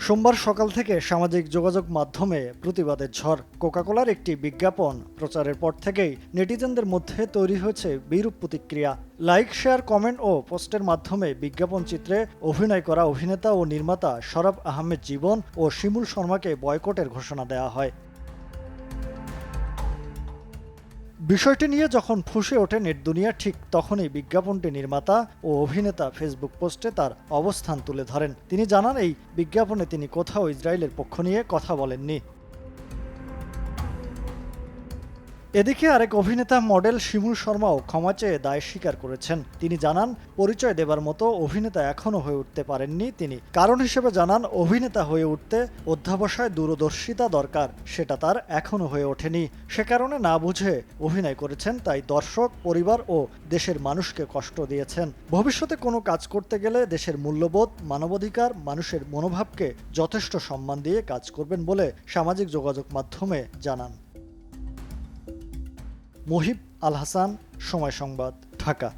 সোমবার সকাল থেকে সামাজিক যোগাযোগ মাধ্যমে প্রতিবাদের ঝড়। কোকাকোলার একটি বিজ্ঞাপন প্রচারের পর থেকেই নেটিজেনদের মধ্যে তৈরি হয়েছে বিরূপ প্রতিক্রিয়া। লাইক, শেয়ার, কমেন্ট ও পোস্টের মাধ্যমে বিজ্ঞাপন চিত্রে অভিনয় করা অভিনেতা ও নির্মাতা শরাফ আহমেদ জীবন ও শিমুল শর্মাকে বয়কটের ঘোষণা দেওয়া হয়। বিষয়টি নিয়ে যখন ফুঁসে ওঠে নেট দুনিয়া, ঠিক তখনই বিজ্ঞাপনটি নির্মাতা ও অভিনেতা ফেসবুক পোস্টে তার অবস্থান তুলে ধরেন। তিনি জানান, এই বিজ্ঞাপনে তিনি কোথাও ইসরায়েলের পক্ষ নিয়ে কথা বলেননি। এদিকে আরেক অভিনেতা মডেল শিমুল শর্মাও ক্ষমা চেয়ে দায় স্বীকার করেছেন। তিনি জানান, পরিচয় দেবার মতো অভিনেতা এখনও হয়ে উঠতে পারেননি তিনি। কারণ হিসেবে জানান, অভিনেতা হয়ে উঠতে অধ্যাবসায় দূরদর্শিতা দরকার, সেটা তার এখনও হয়ে ওঠেনি। সে কারণে না বুঝে অভিনয় করেছেন, তাই দর্শক, পরিবার ও দেশের মানুষকে কষ্ট দিয়েছেন। ভবিষ্যতে কোনো কাজ করতে গেলে দেশের মূল্যবোধ, মানবাধিকার, মানুষের মনোভাবকে যথেষ্ট সম্মান দিয়ে কাজ করবেন বলে সামাজিক যোগাযোগ মাধ্যমে জানান। মুহিব আল হাসান, সময় সংবাদ, ঢাকা।